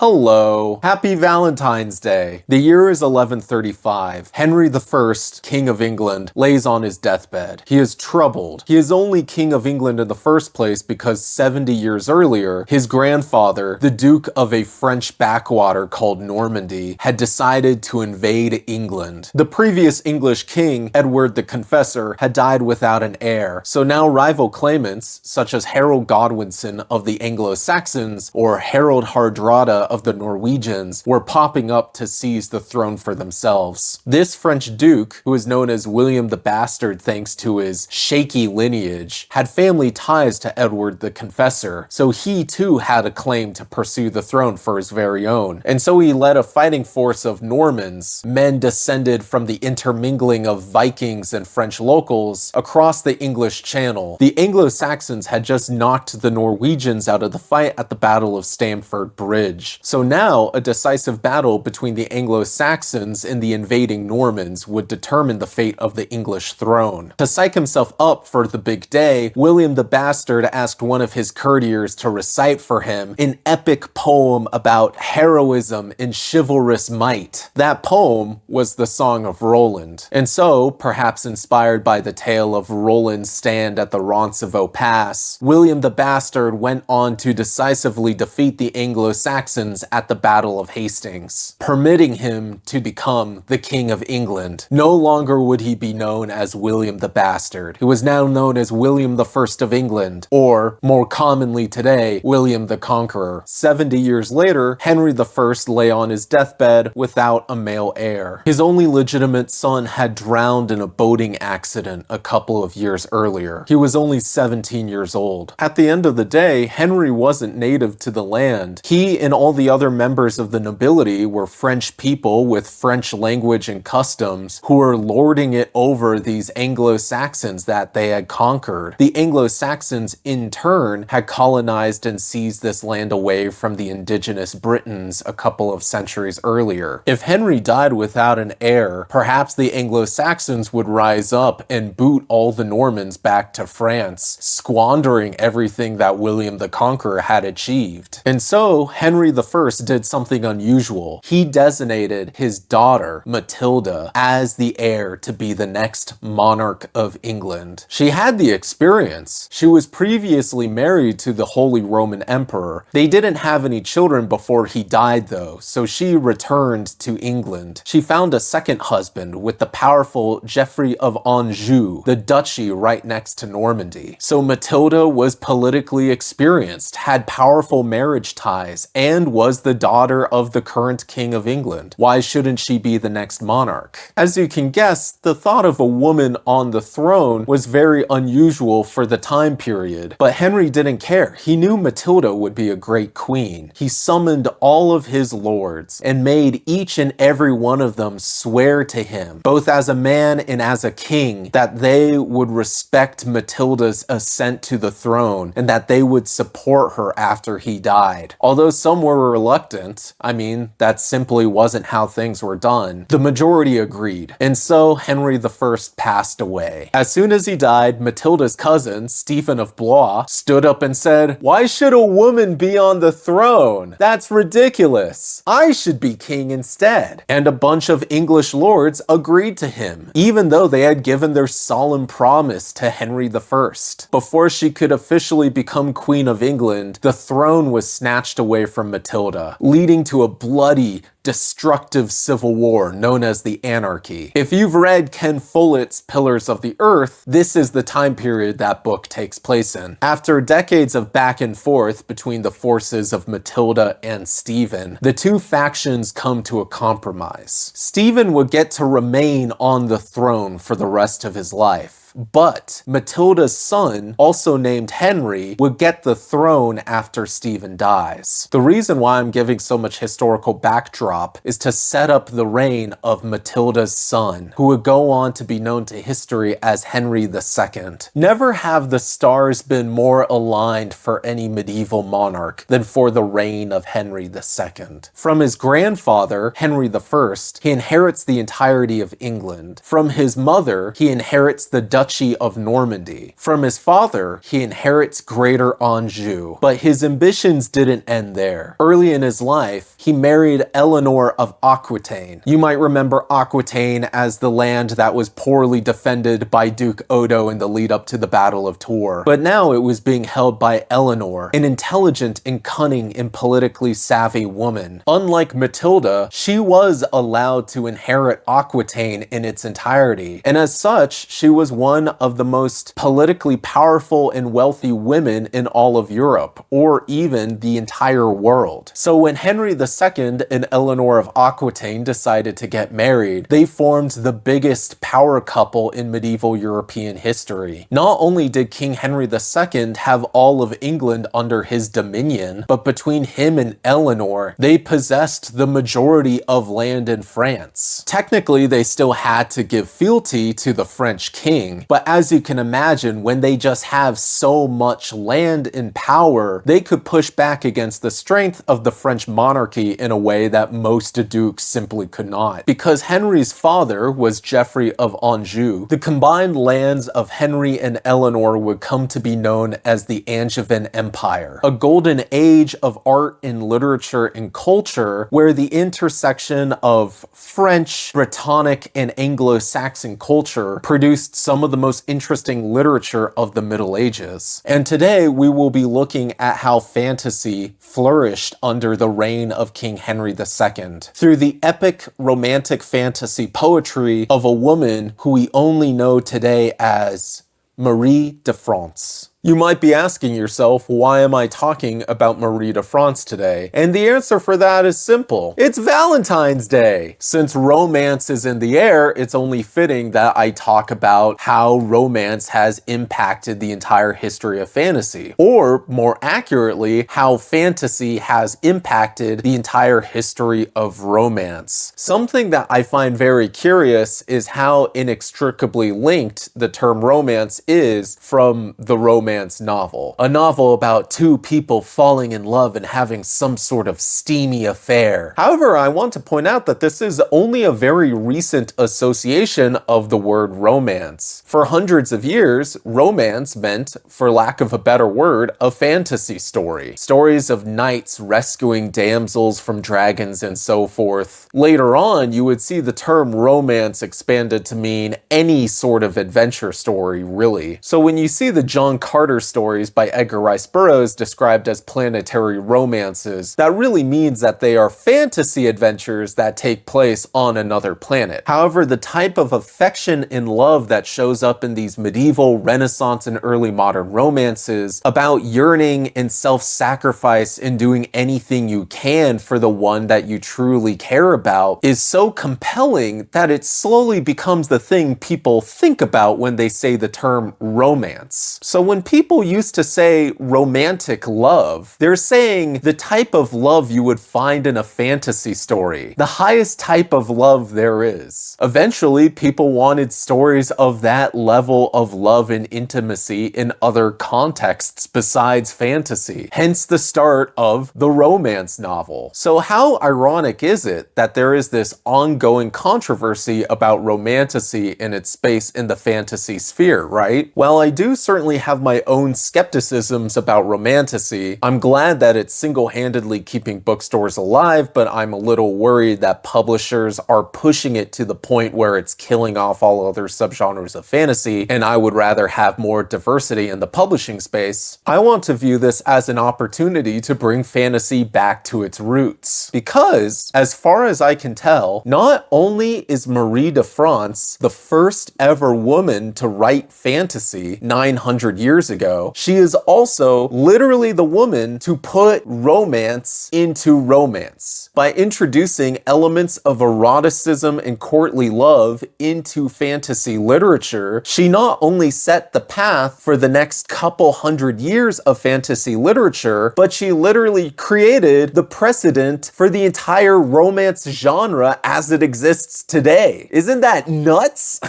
Hello. Happy Valentine's Day. The year is 1135. Henry I, King of England, lays on his deathbed. He is troubled. He is only King of England in the first place because 70 years earlier, his grandfather, the Duke of a French backwater called Normandy, had decided to invade England. The previous English king, Edward the Confessor, had died without an heir, so now rival claimants, such as Harold Godwinson of the Anglo-Saxons or Harold Hardrada of the Norwegians, were popping up to seize the throne for themselves. This French duke, who is known as William the Bastard thanks to his shaky lineage, had family ties to Edward the Confessor, so he too had a claim to pursue the throne for his very own. And so he led a fighting force of Normans, men descended from the intermingling of Vikings and French locals, across the English Channel. The Anglo-Saxons had just knocked the Norwegians out of the fight at the Battle of Stamford Bridge. So now, a decisive battle between the Anglo-Saxons and the invading Normans would determine the fate of the English throne. To psych himself up for the big day, William the Bastard asked one of his courtiers to recite for him an epic poem about heroism and chivalrous might. That poem was the Song of Roland. And so, perhaps inspired by the tale of Roland's stand at the Roncevaux Pass, William the Bastard went on to decisively defeat the Anglo-Saxons at the Battle of Hastings, permitting him to become the King of England. No longer would he be known as William the Bastard. He was now known as William I of England, or, more commonly today, William the Conqueror. 70 years later, Henry I lay on his deathbed without a male heir. His only legitimate son had drowned in a boating accident a couple of years earlier. He was only 17 years old. At the end of the day, Henry wasn't native to the land. He and all the other members of the nobility were French people with French language and customs who were lording it over these Anglo-Saxons that they had conquered. The Anglo-Saxons, in turn, had colonized and seized this land away from the indigenous Britons a couple of centuries earlier. If Henry died without an heir, perhaps the Anglo-Saxons would rise up and boot all the Normans back to France, squandering everything that William the Conqueror had achieved. And so, Henry I did something unusual. He designated his daughter, Matilda, as the heir to be the next monarch of England. She had the experience. She was previously married to the Holy Roman Emperor. They didn't have any children before he died though, so she returned to England. She found a second husband with the powerful Geoffrey of Anjou, the duchy right next to Normandy. So Matilda was politically experienced, had powerful marriage ties, and was the daughter of the current King of England. Why shouldn't she be the next monarch? As you can guess, the thought of a woman on the throne was very unusual for the time period, but Henry didn't care. He knew Matilda would be a great queen. He summoned all of his lords and made each and every one of them swear to him, both as a man and as a king, that they would respect Matilda's ascent to the throne and that they would support her after he died. Although some were reluctant, I mean, that simply wasn't how things were done, the majority agreed, and so Henry I passed away. As soon as he died, Matilda's cousin, Stephen of Blois, stood up and said, "Why should a woman be on the throne? That's ridiculous. I should be king instead." And a bunch of English lords agreed to him, even though they had given their solemn promise to Henry I. Before she could officially become Queen of England, the throne was snatched away from Matilda, leading to a bloody, destructive civil war known as the Anarchy. If you've read Ken Follett's Pillars of the Earth, this is the time period that book takes place in. After decades of back and forth between the forces of Matilda and Stephen, the two factions come to a compromise. Stephen would get to remain on the throne for the rest of his life. But Matilda's son, also named Henry, would get the throne after Stephen dies. The reason why I'm giving so much historical backdrop is to set up the reign of Matilda's son, who would go on to be known to history as Henry II. Never have the stars been more aligned for any medieval monarch than for the reign of Henry II. From his grandfather, Henry I, he inherits the entirety of England. From his mother, he inherits the Duchy of Normandy. From his father, he inherits Greater Anjou, but his ambitions didn't end there. Early in his life, he married Eleanor of Equitan. You might remember Equitan as the land that was poorly defended by Duke Odo in the lead up to the Battle of Tours. But now it was being held by Eleanor, an intelligent and cunning and politically savvy woman. Unlike Matilda, she was allowed to inherit Equitan in its entirety, and as such, she was one of the most politically powerful and wealthy women in all of Europe, or even the entire world. So when Henry II and Eleanor of Aquitaine decided to get married, they formed the biggest power couple in medieval European history. Not only did King Henry II have all of England under his dominion, but between him and Eleanor, they possessed the majority of land in France. Technically, they still had to give fealty to the French king, but as you can imagine, when they just have so much land and power, they could push back against the strength of the French monarchy in a way that most dukes simply could not. Because Henry's father was Geoffrey of Anjou, the combined lands of Henry and Eleanor would come to be known as the Angevin Empire, a golden age of art and literature and culture where the intersection of French, Brittonic, and Anglo-Saxon culture produced some of the most interesting literature of the Middle Ages. And today we will be looking at how fantasy flourished under the reign of King Henry II through the epic romantic fantasy poetry of a woman who we only know today as Marie de France. You might be asking yourself, why am I talking about Marie de France today? And the answer for that is simple. It's Valentine's Day! Since romance is in the air, it's only fitting that I talk about how romance has impacted the entire history of fantasy. Or, more accurately, how fantasy has impacted the entire history of romance. Something that I find very curious is how inextricably linked the term romance is from the romance novel. A novel about two people falling in love and having some sort of steamy affair. However, I want to point out that this is only a very recent association of the word romance. For hundreds of years, romance meant, for lack of a better word, a fantasy story. Stories of knights rescuing damsels from dragons and so forth. Later on, you would see the term romance expanded to mean any sort of adventure story, really. So when you see the John Carter stories by Edgar Rice Burroughs described as planetary romances, that really means that they are fantasy adventures that take place on another planet. However, the type of affection and love that shows up in these medieval, Renaissance, and early modern romances about yearning and self-sacrifice and doing anything you can for the one that you truly care about is so compelling that it slowly becomes the thing people think about when they say the term romance. So when people used to say romantic love, they're saying the type of love you would find in a fantasy story, the highest type of love there is. Eventually, people wanted stories of that level of love and intimacy in other contexts besides fantasy, hence the start of the romance novel. So how ironic is it that there is this ongoing controversy about romantasy and its space in the fantasy sphere, right? While I do certainly have my own skepticisms about romantasy, I'm glad that it's single-handedly keeping bookstores alive, but I'm a little worried that publishers are pushing it to the point where it's killing off all other subgenres of fantasy, and I would rather have more diversity in the publishing space. I want to view this as an opportunity to bring fantasy back to its roots. Because, as far as I can tell, not only is Marie de France the first ever woman to write fantasy 900 years ago, she is also literally the woman to put romance into romance by introducing elements of eroticism and courtly love into fantasy literature. She not only set the path for the next couple hundred years of fantasy literature, but she literally created the precedent for the entire romance genre as it exists today. Isn't that nuts?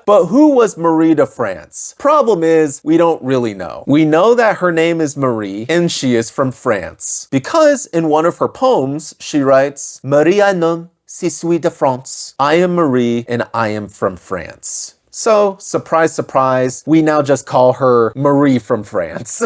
But who was Marie de France? Problem is, we don't really know. We know that her name is Marie and she is from France. Because in one of her poems, she writes, Marie un homme, je suis de France. I am Marie and I am from France. So, surprise, surprise, we now just call her Marie from France.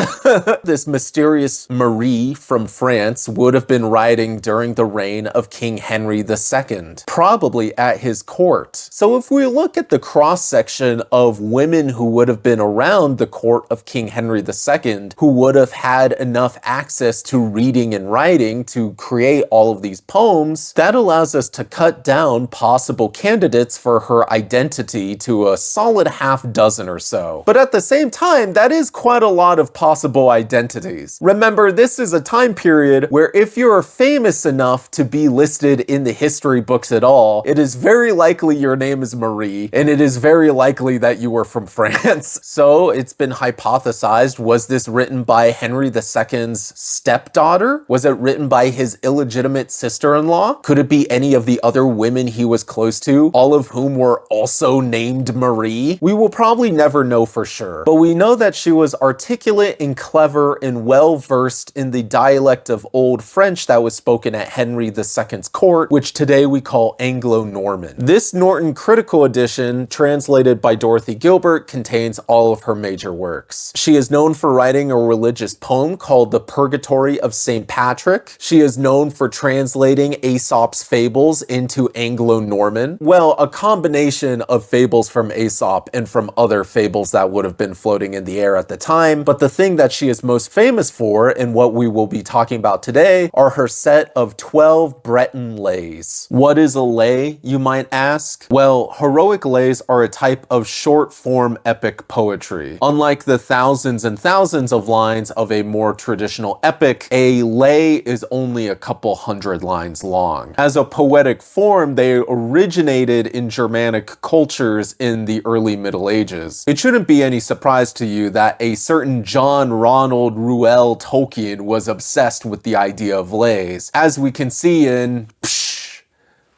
This mysterious Marie from France would have been writing during the reign of King Henry II, probably at his court. So if we look at the cross-section of women who would have been around the court of King Henry II, who would have had enough access to reading and writing to create all of these poems, that allows us to cut down possible candidates for her identity to a solid half dozen or so. But at the same time, that is quite a lot of possible identities. Remember, this is a time period where if you're famous enough to be listed in the history books at all, it is very likely your name is Marie, and it is very likely that you were from France. So it's been hypothesized, was this written by Henry II's stepdaughter? Was it written by his illegitimate sister-in-law? Could it be any of the other women he was close to, all of whom were also named Marie? We will probably never know for sure, but we know that she was articulate and clever and well-versed in the dialect of Old French that was spoken at Henry II's court, which today we call Anglo-Norman. This Norton Critical Edition, translated by Dorothy Gilbert, contains all of her major works. She is known for writing a religious poem called The Purgatory of St. Patrick. She is known for translating Aesop's fables into Anglo-Norman. Well, a combination of fables from Aesop and from other fables that would have been floating in the air at the time, but the thing that she is most famous for, and what we will be talking about today, are her set of 12 Breton Lais. What is a lay, you might ask? Well, heroic lays are a type of short-form epic poetry. Unlike the thousands and thousands of lines of a more traditional epic, a lay is only a couple hundred lines long. As a poetic form, they originated in Germanic cultures in the early Middle Ages. It shouldn't be any surprise to you that a certain John Ronald Reuel Tolkien was obsessed with the idea of lays, as we can see in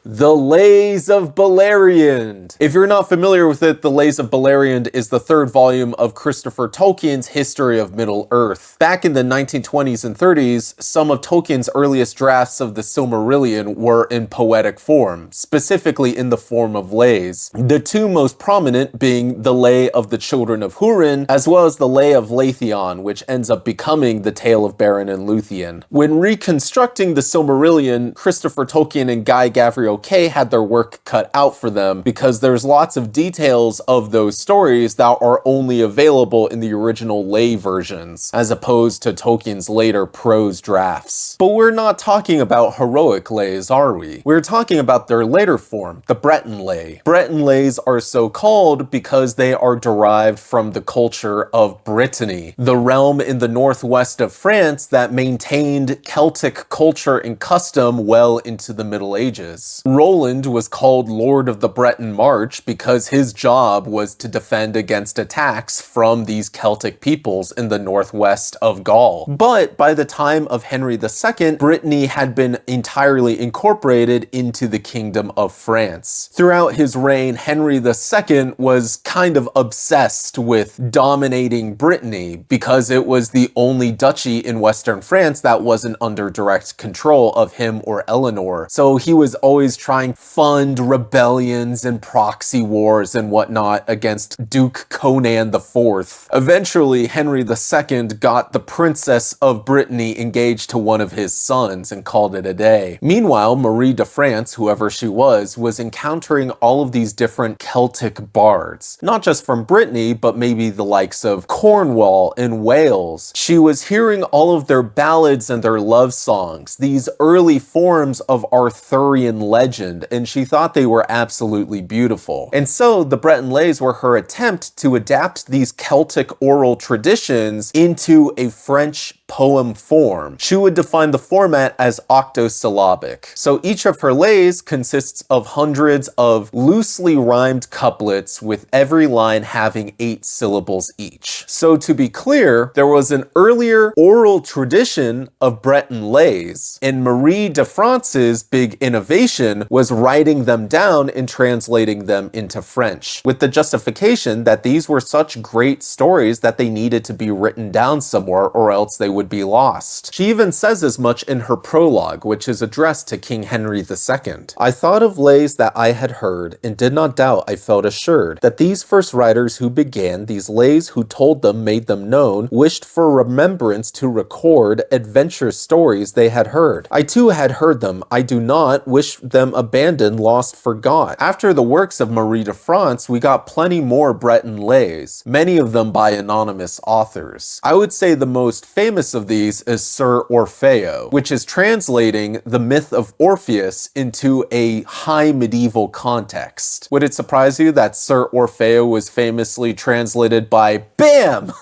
The Lais of Beleriand. If you're not familiar with it, The Lais of Beleriand is the third volume of Christopher Tolkien's History of Middle-earth. Back in the 1920s and 30s, some of Tolkien's earliest drafts of the Silmarillion were in poetic form, specifically in the form of lays. The two most prominent being the Lay of the Children of Húrin, as well as the Lay of Leithion, which ends up becoming the Tale of Beren and Luthien. When reconstructing the Silmarillion, Christopher Tolkien and Guy Gavriel Kay had their work cut out for them because there's lots of details of those stories that are only available in the original lay versions, as opposed to Tolkien's later prose drafts. But we're not talking about heroic lays, are we? We're talking about their later form, the Breton Lai. Breton lays are so called because they are derived from the culture of Brittany, the realm in the northwest of France that maintained Celtic culture and custom well into the Middle Ages. Roland was called Lord of the Breton March because his job was to defend against attacks from these Celtic peoples in the northwest of Gaul. But by the time of Henry II, Brittany had been entirely incorporated into the Kingdom of France. Throughout his reign, Henry II was kind of obsessed with dominating Brittany because it was the only duchy in Western France that wasn't under direct control of him or Eleanor. So he was always trying to fund rebellions and proxy wars and whatnot against Duke Conan IV. Eventually, Henry II got the Princess of Brittany engaged to one of his sons and called it a day. Meanwhile, Marie de France, whoever she was encountering all of these different Celtic bards. Not just from Brittany, but maybe the likes of Cornwall and Wales. She was hearing all of their ballads and their love songs, these early forms of Arthurian legend, and she thought they were absolutely beautiful. And so the Breton Lais were her attempt to adapt these Celtic oral traditions into a French poem form. She would define the format as octosyllabic. So each of her lays consists of hundreds of loosely rhymed couplets with every line having 8 syllables each. So to be clear, there was an earlier oral tradition of Breton lays, and Marie de France's big innovation was writing them down and translating them into French, with the justification that these were such great stories that they needed to be written down somewhere or else they would would be lost. She even says as much in her prologue, which is addressed to King Henry II. I thought of lays that I had heard, and did not doubt, I felt assured, that these first writers who began these lays, who told them, made them known, wished for remembrance to record adventure stories they had heard. I too had heard them, I do not wish them abandoned, lost, forgot. After the works of Marie de France, we got plenty more Breton Lais, many of them by anonymous authors. I would say the most famous of these is Sir Orfeo, which is translating the myth of Orpheus into a high medieval context. Would it surprise you that Sir Orfeo was famously translated by BAM!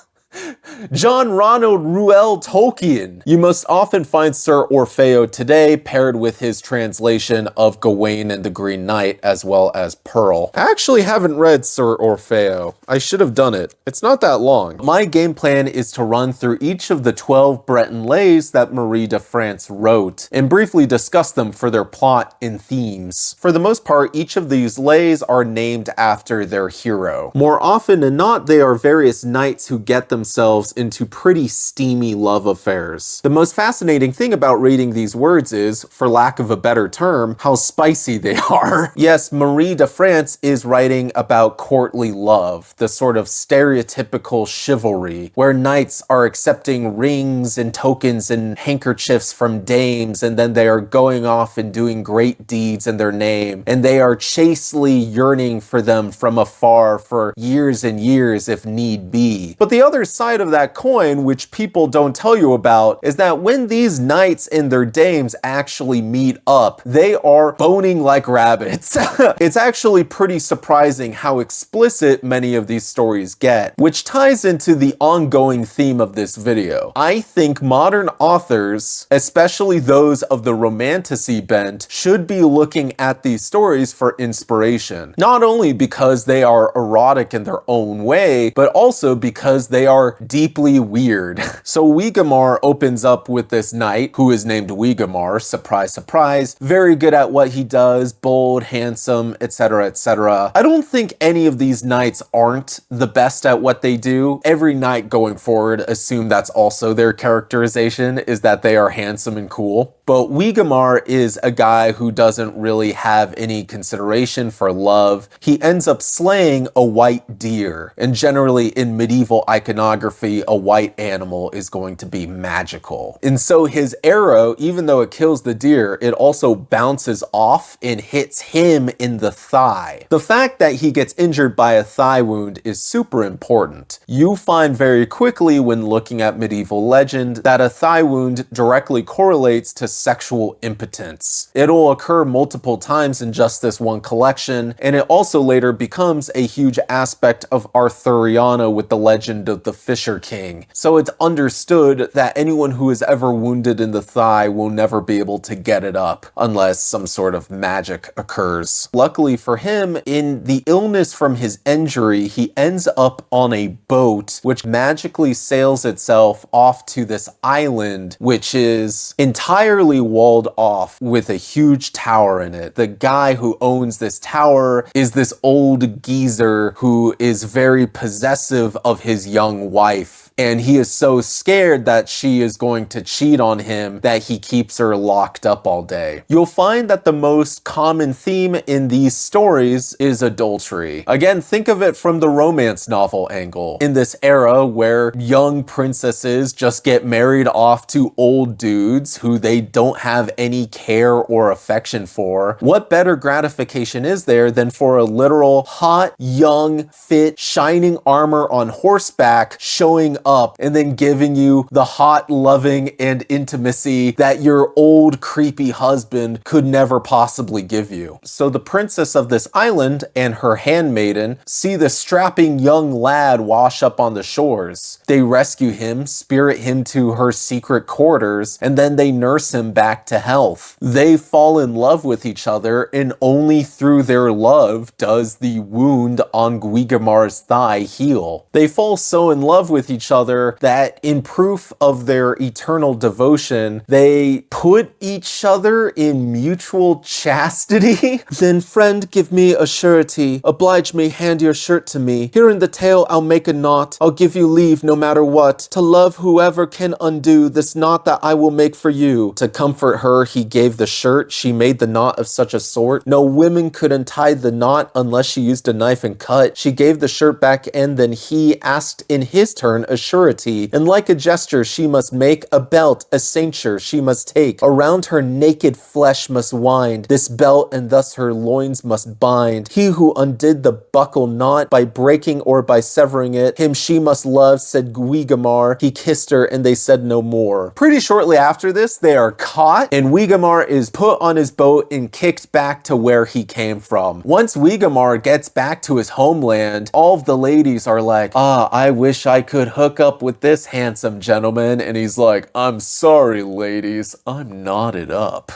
John Ronald Reuel Tolkien. You most often find Sir Orfeo today paired with his translation of Gawain and the Green Knight, as well as Pearl. I actually haven't read Sir Orfeo. I should have done it. It's not that long. My game plan is to run through each of the 12 Breton Lais that Marie de France wrote, and briefly discuss them for their plot and themes. For the most part, each of these Lais are named after their hero. More often than not, they are various knights who get themselves into pretty steamy love affairs. The most fascinating thing about reading these words is, for lack of a better term, how spicy they are. Yes, Marie de France is writing about courtly love, the sort of stereotypical chivalry, where knights are accepting rings and tokens and handkerchiefs from dames, and then they are going off and doing great deeds in their name, and they are chastely yearning for them from afar for years and years if need be. But the other side of that coin, which people don't tell you about, is that when these knights and their dames actually meet up, they are boning like rabbits. It's actually pretty surprising how explicit many of these stories get, which ties into the ongoing theme of this video. I think modern authors, especially those of the romantasy bent, should be looking at these stories for inspiration. Not only because they are erotic in their own way, but also because they are deeply weird. So Guigemar opens up with this knight who is named Guigemar, surprise, surprise, very good at what he does, bold, handsome, etc., etc. I don't think any of these knights aren't the best at what they do. Every knight going forward, assume that's also their characterization, is that they are handsome and cool. But Guigemar is a guy who doesn't really have any consideration for love. He ends up slaying a white deer, and generally in medieval iconography, a white animal is going to be magical. And so his arrow, even though it kills the deer, it also bounces off and hits him in the thigh. The fact that he gets injured by a thigh wound is super important. You find very quickly when looking at medieval legend that a thigh wound directly correlates to sexual impotence. It'll occur multiple times in just this one collection, and it also later becomes a huge aspect of Arthuriana with the legend of the Fisher King. So it's understood that anyone who is ever wounded in the thigh will never be able to get it up unless some sort of magic occurs. Luckily for him, in the illness from his injury, he ends up on a boat which magically sails itself off to this island, which is entirely walled off with a huge tower in it. The guy who owns this tower is this old geezer who is very possessive of his young wife. And he is so scared that she is going to cheat on him that he keeps her locked up all day. You'll find that the most common theme in these stories is adultery. Again, think of it from the romance novel angle. In this era where young princesses just get married off to old dudes who they don't have any care or affection for, what better gratification is there than for a literal hot, young, fit, shining armor on horseback showing up and then giving you the hot loving and intimacy that your old creepy husband could never possibly give you. So the princess of this island and her handmaiden see the strapping young lad wash up on the shores. They rescue him, spirit him to her secret quarters, and then they nurse him back to health. They fall in love with each other, and only through their love does the wound on Guigemar's thigh heal. They fall so in love with each other other, that in proof of their eternal devotion, they put each other in mutual chastity. Then friend, give me a surety. Oblige me, hand your shirt to me. Here in the tale I'll make a knot. I'll give you leave no matter what. To love whoever can undo this knot that I will make for you. To comfort her, he gave the shirt. She made the knot of such a sort. No women could untie the knot unless she used a knife and cut. She gave the shirt back, and then he asked in his turn a surety. And like a gesture she must make, a belt, a cincture she must take. Around her naked flesh must wind this belt, and thus her loins must bind. He who undid the buckle knot by breaking or by severing it, him she must love, said Guigemar. He kissed her, and they said no more. Pretty shortly after this, they are caught, and Guigemar is put on his boat and kicked back to where he came from. Once Guigemar gets back to his homeland, all of the ladies are like, I wish I could hook up with this handsome gentleman. And he's like, I'm sorry, ladies, I'm knotted up.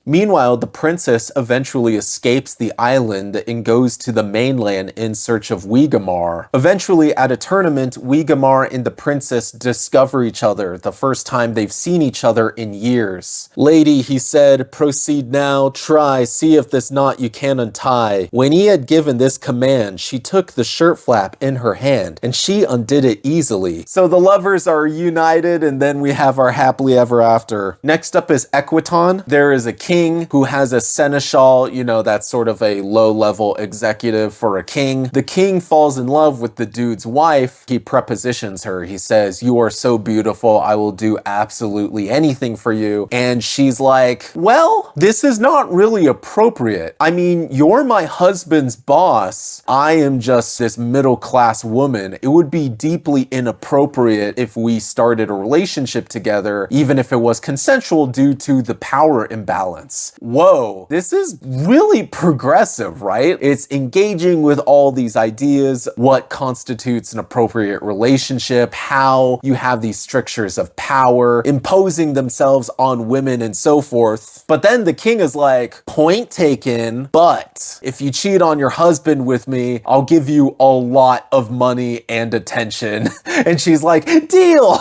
Meanwhile, the princess eventually escapes the island and goes to the mainland in search of Guigemar. Eventually, at a tournament, Guigemar and the princess discover each other, the first time they've seen each other in years. Lady, he said, proceed now, try, see if this knot you can untie. When he had given this command, she took the shirt flap in her hand, and she undid it easily. So the lovers are united, and then we have our happily ever after. Next up is Equitan. There is a king who has a seneschal, you know, that's sort of a low-level executive for a king. The king falls in love with the dude's wife. He prepositions her. He says, you are so beautiful, I will do absolutely anything for you. And she's like, well, this is not really appropriate. I mean, you're my husband's boss. I am just this middle-class woman. It would be deeply inappropriate if we started a relationship together, even if it was consensual due to the power imbalance. Whoa, this is really progressive, right? It's engaging with all these ideas, what constitutes an appropriate relationship, how you have these strictures of power, imposing themselves on women and so forth. But then the king is like, point taken, but if you cheat on your husband with me, I'll give you a lot of money and attention. And she's like, deal!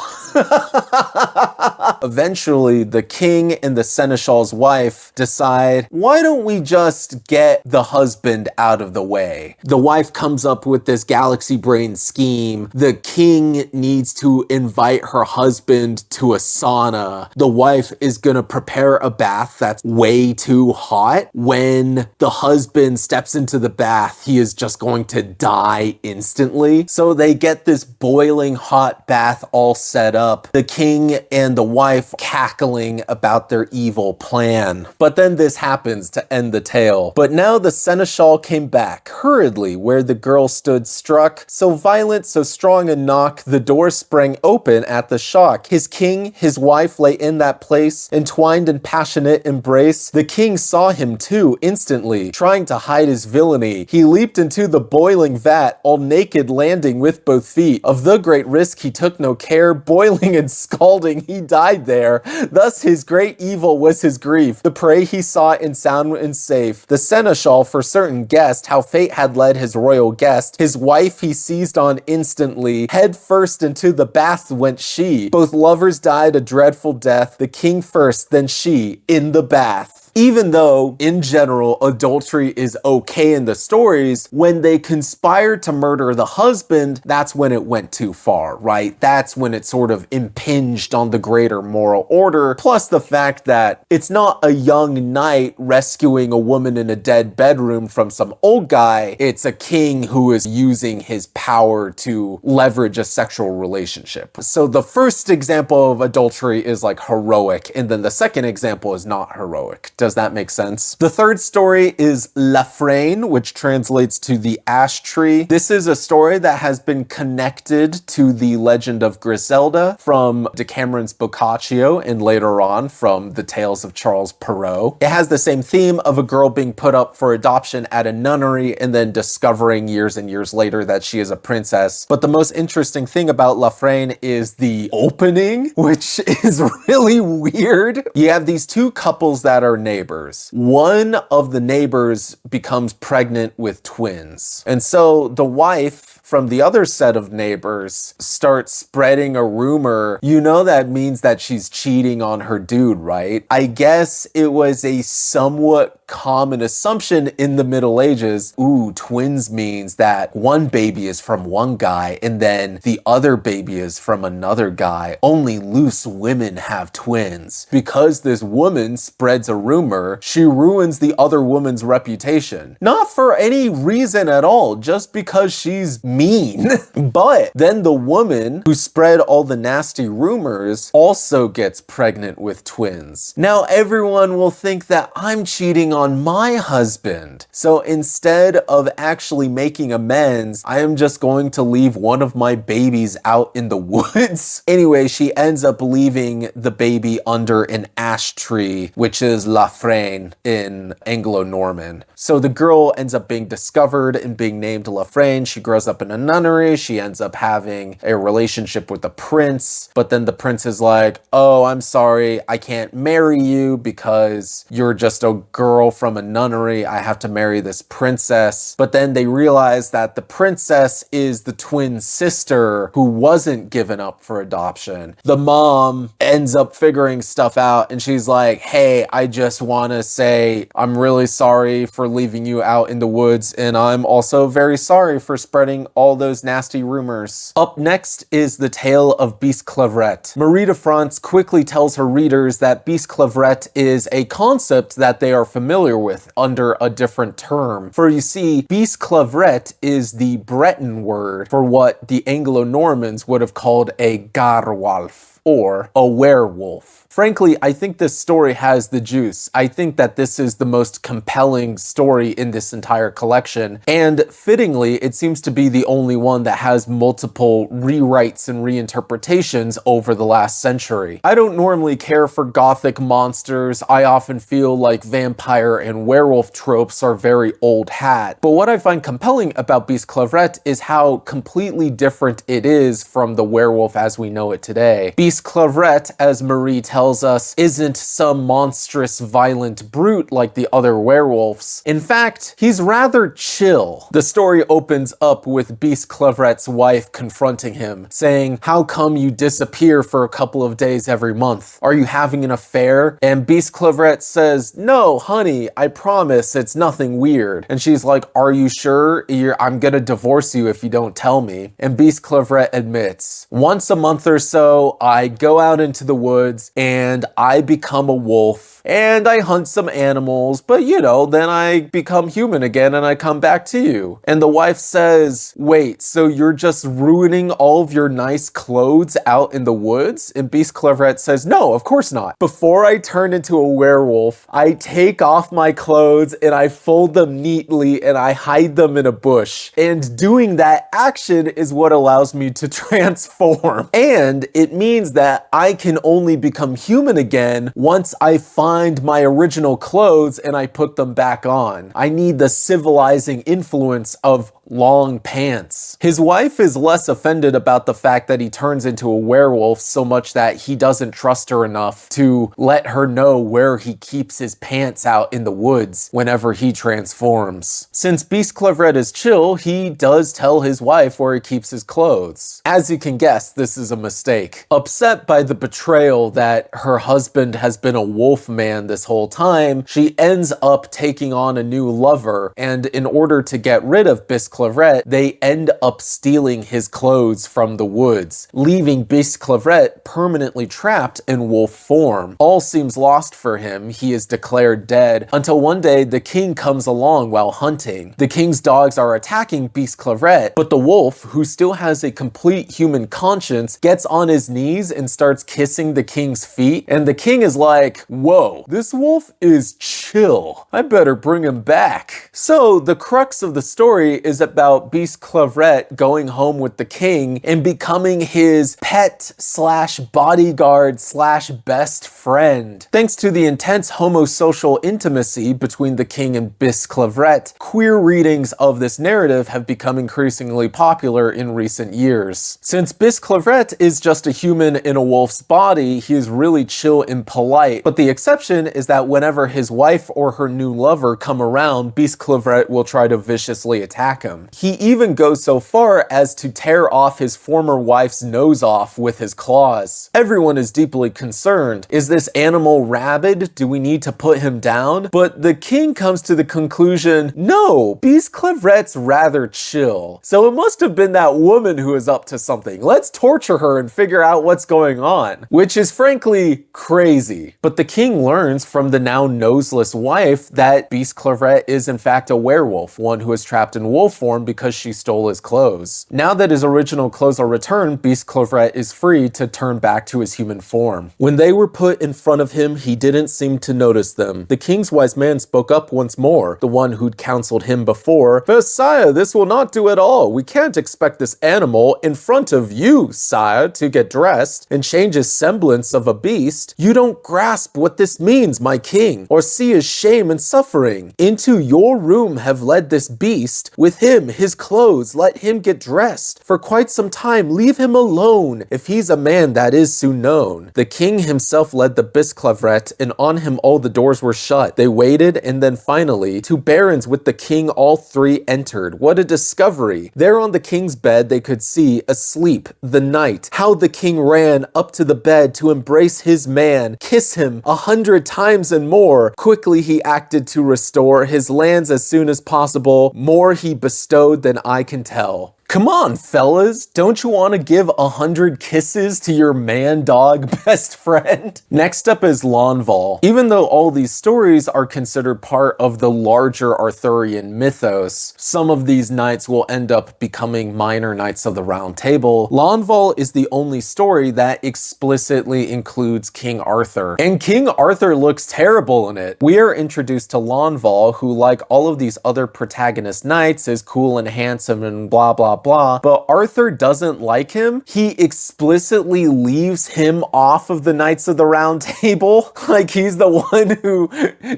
Eventually, the king and the seneschal's wife decide, why don't we just get the husband out of the way? The wife comes up with this galaxy brain scheme. The king needs to invite her husband to a sauna. The wife is gonna prepare a bath that's way too hot. When the husband steps into the bath, he is just going to die instantly. So they get this boiling hot bath all set up. The king and the wife cackling about their evil plan. But then this happens to end the tale. But now the seneschal came back hurriedly where the girl stood struck. So violent, so strong a knock, the door sprang open at the shock. His king, his wife lay in that place, entwined in passionate embrace. The king saw him too instantly, trying to hide his villainy. He leaped into the boiling vat, all naked, landing with both feet. Of the great risk he took no care, boiling and scalding he died there. Thus his great evil was his grief. The prey he sought in sound and safe. The seneschal for certain guessed how fate had led his royal guest. His wife he seized on instantly. Head first into the bath went she. Both lovers died a dreadful death. The king first, then she, in the bath. Even though, in general, adultery is okay in the stories, when they conspire to murder the husband, that's when it went too far, right? That's when it sort of impinged on the greater moral order. Plus the fact that it's not a young knight rescuing a woman in a dead bedroom from some old guy. It's a king who is using his power to leverage a sexual relationship. So the first example of adultery is like heroic, and then the second example is not heroic. Does that make sense? The third story is La Fresne, which translates to the ash tree. This is a story that has been connected to the legend of Griselda from Decameron's Boccaccio and later on from the Tales of Charles Perrault. It has the same theme of a girl being put up for adoption at a nunnery and then discovering years and years later that she is a princess. But the most interesting thing about La Fresne is the opening, which is really weird. You have these two couples that are neighbors. neighbors. One of the neighbors becomes pregnant with twins. And so the wife from the other set of neighbors starts spreading a rumor. You know that means that she's cheating on her dude, right? I guess it was a somewhat common assumption in the Middle Ages. Ooh, twins means that one baby is from one guy and then the other baby is from another guy. Only loose women have twins. Because this woman spreads a rumor, she ruins the other woman's reputation. Not for any reason at all, just because she's mean. But then the woman who spread all the nasty rumors also gets pregnant with twins. Now everyone will think that I'm cheating on my husband. So instead of actually making amends, I am just going to leave one of my babies out in the woods. Anyway, she ends up leaving the baby under an ash tree, which is La Fresne in Anglo-Norman. So the girl ends up being discovered and being named La Fresne. She grows up in a nunnery. She ends up having a relationship with the prince, but then the prince is like, oh, I'm sorry, I can't marry you because you're just a girl from a nunnery. I have to marry this princess. But then they realize that the princess is the twin sister who wasn't given up for adoption. The mom ends up figuring stuff out and she's like, hey, I just want to say I'm really sorry for leaving you out in the woods, and I'm also very sorry for spreading all those nasty rumors. Up next is the tale of Bisclavret. Marie de France quickly tells her readers that Bisclavret is a concept that they are familiar with under a different term. For you see, Bisclavret is the Breton word for what the Anglo-Normans would have called a werewolf, or a werewolf. Frankly, I think this story has the juice. I think that this is the most compelling story in this entire collection, and fittingly, it seems to be the only one that has multiple rewrites and reinterpretations over the last century. I don't normally care for gothic monsters. I often feel like vampire and werewolf tropes are very old hat. But what I find compelling about Bisclavret is how completely different it is from the werewolf as we know it today. Bisclavret, as Marie tells us, isn't some monstrous violent brute like the other werewolves. In fact, he's rather chill. The story opens up with Bisclavret's wife confronting him, saying, how come you disappear for a couple of days every month? Are you having an affair? And Bisclavret says, no, honey, I promise it's nothing weird. And she's like, are you sure? I'm gonna divorce you if you don't tell me. And Bisclavret admits, once a month or so, I go out into the woods and I become a wolf and I hunt some animals, but you know, then I become human again and I come back to you. And the wife says, wait, so you're just ruining all of your nice clothes out in the woods? And Bisclavret says, no, of course not. Before I turn into a werewolf, I take off my clothes and I fold them neatly and I hide them in a bush. And doing that action is what allows me to transform. And it means that I can only become human again once I find my original clothes and I put them back on. I need the civilizing influence of long pants. His wife is less offended about the fact that he turns into a werewolf so much that he doesn't trust her enough to let her know where he keeps his pants out in the woods whenever he transforms. Since Bisclavret is chill, he does tell his wife where he keeps his clothes. As you can guess, this is a mistake. Upset by the betrayal that her husband has been a wolf man this whole time, she ends up taking on a new lover, and in order to get rid of Bisclavret, they end up stealing his clothes from the woods, leaving Bisclavret permanently trapped in wolf form. All seems lost for him. He is declared dead until one day the king comes along while hunting. The king's dogs are attacking Bisclavret, but the wolf, who still has a complete human conscience, gets on his knees and starts kissing the king's feet, and the king is like, whoa, this wolf is chill. I better bring him back. So the crux of the story is that about Bisclavret going home with the king and becoming his pet slash bodyguard slash best friend. Thanks to the intense homosocial intimacy between the king and Bisclavret, queer readings of this narrative have become increasingly popular in recent years. Since Bisclavret is just a human in a wolf's body, he is really chill and polite, but the exception is that whenever his wife or her new lover come around, Bisclavret will try to viciously attack him. He even goes so far as to tear off his former wife's nose off with his claws. Everyone is deeply concerned. Is this animal rabid? Do we need to put him down? But the king comes to the conclusion, no, Bisclavret's rather chill. So it must have been that woman who is up to something. Let's torture her and figure out what's going on. Which is frankly crazy. But the king learns from the now noseless wife that Bisclavret is in fact a werewolf, one who is trapped in wolf form because she stole his clothes. Now that his original clothes are returned, Bisclavret is free to turn back to his human form. When they were put in front of him, he didn't seem to notice them. The king's wise man spoke up once more, the one who'd counseled him before. "Fair sire, this will not do at all. We can't expect this animal in front of you, sire, to get dressed and change his semblance of a beast. You don't grasp what this means, my king, or see his shame and suffering. Into your room have led this beast. With him, his clothes, let him get dressed. For quite some time, leave him alone. If he's a man, that is soon known." The king himself led the Bisclavret, and on him all the doors were shut. They waited, and then finally, two barons with the king, all three entered. What a discovery! There on the king's bed they could see, asleep, the knight. How the king ran up to the bed to embrace his man, kiss him 100 times and more. Quickly he acted to restore his lands as soon as possible. More he bestowed than I can tell. Come on, fellas, don't you want to give 100 kisses to your man-dog best friend? Next up is Lanval. Even though all these stories are considered part of the larger Arthurian mythos, some of these knights will end up becoming minor knights of the Round Table. Lanval is the only story that explicitly includes King Arthur. And King Arthur looks terrible in it. We are introduced to Lanval, who, like all of these other protagonist knights, is cool and handsome and blah blah blah, but Arthur doesn't like him. He explicitly leaves him off of the Knights of the Round Table. Like, he's the one who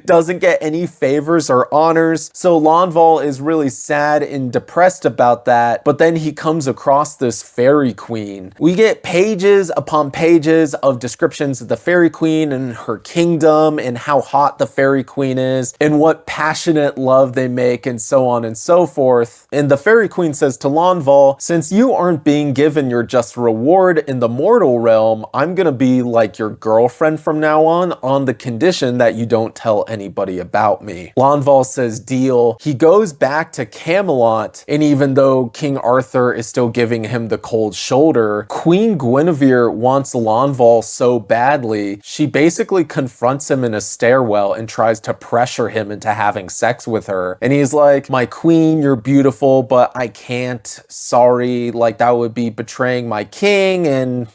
doesn't get any favors or honors. So Lanval is really sad and depressed about that, but then he comes across this fairy queen. We get pages upon pages of descriptions of the fairy queen and her kingdom and how hot the fairy queen is and what passionate love they make and so on and so forth. And the fairy queen says to Lanval, "Since you aren't being given your just reward in the mortal realm, I'm gonna be like your girlfriend from now on the condition that you don't tell anybody about me." Lanval says deal. He goes back to Camelot, and even though King Arthur is still giving him the cold shoulder, Queen Guinevere wants Lanval so badly, she basically confronts him in a stairwell and tries to pressure him into having sex with her. And he's like, "My queen, you're beautiful, but I can't. Sorry, like that would be betraying my king," and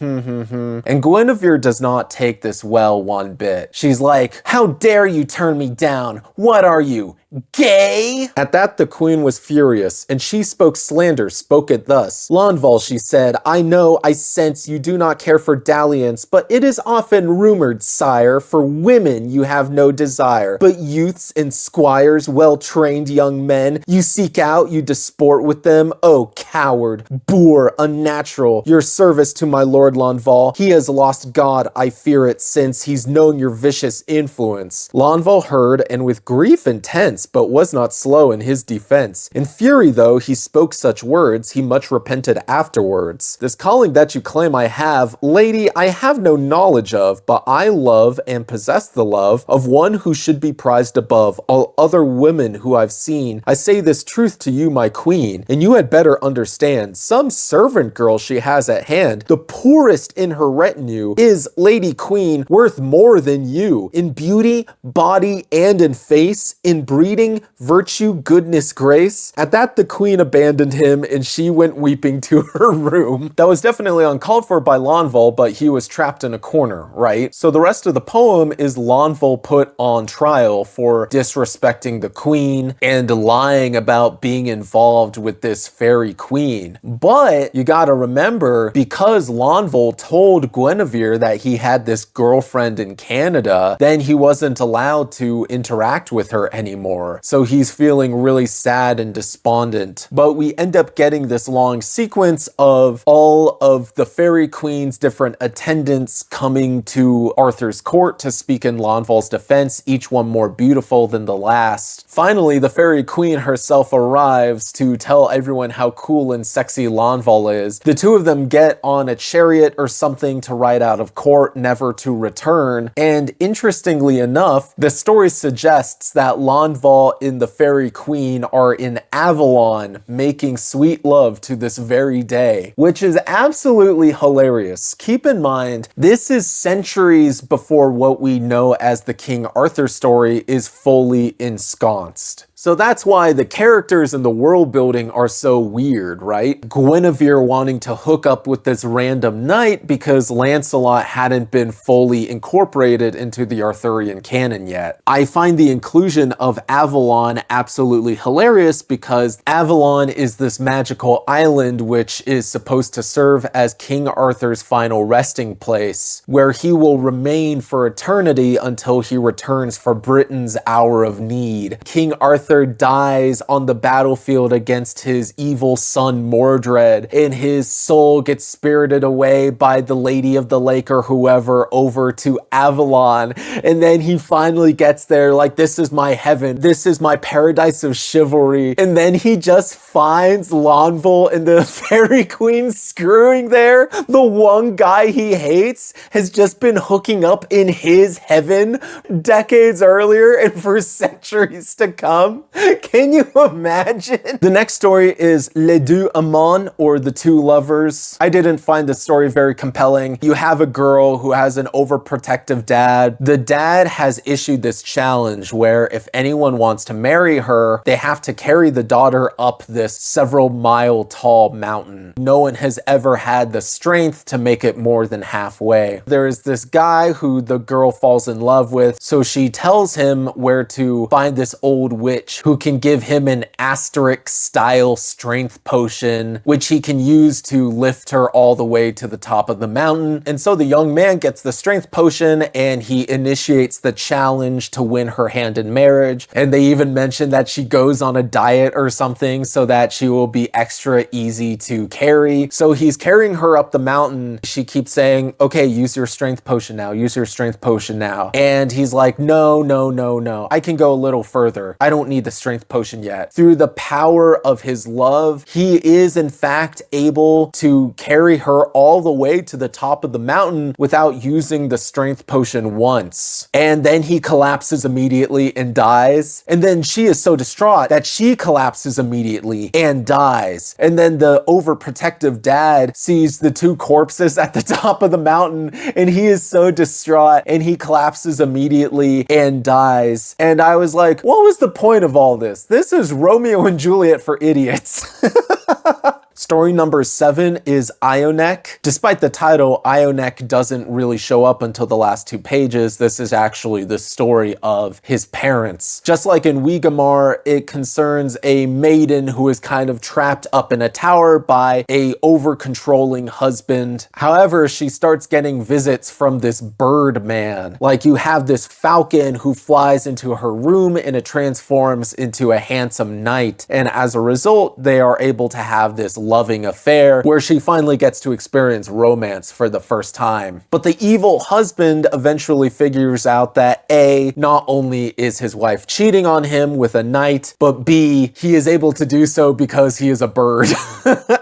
And Guinevere does not take this well one bit. She's like, "How dare you turn me down? What are you, gay?" At that, the queen was furious, and she spoke slander, spoke it thus. "Lanval," she said, "I know, I sense you do not care for dalliance, but it is often rumored, sire, for women you have no desire. But youths and squires, well-trained young men, you seek out, you disport with them. Oh, coward, boor, unnatural, your service to my lord Lanval. He has lost God, I fear it, since he's known your vicious influence." Lanval heard, and with grief intense, but was not slow in his defense. In fury, though he spoke such words, he much repented afterwards. "This calling that you claim I have, lady, I have no knowledge of, but I love and possess the love of one who should be prized above all other women who I've seen. I say this truth to you, my queen, and you had better understand, some servant girl she has at hand, the poorest in her retinue, is, lady queen, worth more than you, in beauty, body, and in face, in breeding, breeding, virtue, goodness, grace. At that, the queen abandoned him and she went weeping to her room. That was definitely uncalled for by Lanval, but he was trapped in a corner, right? So the rest of the poem is Lanval put on trial for disrespecting the queen and lying about being involved with this fairy queen. But you gotta remember, because Lanval told Guinevere that he had this girlfriend in Canada, then he wasn't allowed to interact with her anymore. So he's feeling really sad and despondent. But we end up getting this long sequence of all of the fairy queen's different attendants coming to Arthur's court to speak in Lanval's defense, each one more beautiful than the last. Finally, the fairy queen herself arrives to tell everyone how cool and sexy Lanval is. The two of them get on a chariot or something to ride out of court, never to return. And interestingly enough, the story suggests that Lanval and the fairy queen are in Avalon making sweet love to this very day, which is absolutely hilarious. Keep in mind, this is centuries before what we know as the King Arthur story is fully ensconced. So that's why the characters and the world building are so weird, right? Guinevere wanting to hook up with this random knight because Lancelot hadn't been fully incorporated into the Arthurian canon yet. I find the inclusion of Avalon absolutely hilarious because Avalon is this magical island which is supposed to serve as King Arthur's final resting place, where he will remain for eternity until he returns for Britain's hour of need. King Arthur dies on the battlefield against his evil son Mordred, and his soul gets spirited away by the Lady of the Lake or whoever over to Avalon, and then he finally gets there like, this is my heaven, this is my paradise of chivalry, and then he just finds Lanval and the fairy queen screwing there. The one guy he hates has just been hooking up in his heaven decades earlier and for centuries to come. Can you imagine? The next story is Les Deux Amants, or The Two Lovers. I didn't find the story very compelling. You have a girl who has an overprotective dad. The dad has issued this challenge where if anyone wants to marry her, they have to carry the daughter up this several mile tall mountain. No one has ever had the strength to make it more than halfway. There is this guy who the girl falls in love with, so she tells him where to find this old witch who can give him an asterisk style strength potion, which he can use to lift her all the way to the top of the mountain. And so the young man gets the strength potion and he initiates the challenge to win her hand in marriage. And they even mention that she goes on a diet or something so that she will be extra easy to carry. So he's carrying her up the mountain. She keeps saying, okay, use your strength potion now, use your strength potion now. And he's like, no, no, no, no. I can go a little further. I don't need the strength potion yet. Through the power of his love, he is in fact able to carry her all the way to the top of the mountain without using the strength potion once. And then he collapses immediately and dies. And then she is so distraught that she collapses immediately and dies. And then the overprotective dad sees the two corpses at the top of the mountain and he is so distraught and he collapses immediately and dies. And I was like, what was the point of all this? This is Romeo and Juliet for idiots. Story number 7 is Yonec. Despite the title, Yonec doesn't really show up until the last 2 pages. This is actually the story of his parents. Just like in Guigemar, it concerns a maiden who is kind of trapped up in a tower by a over-controlling husband. However, she starts getting visits from this bird man. Like, you have this falcon who flies into her room and it transforms into a handsome knight. And as a result, they are able to have this loving affair where she finally gets to experience romance for the first time. But the evil husband eventually figures out that A, not only is his wife cheating on him with a knight, but B, he is able to do so because he is a bird.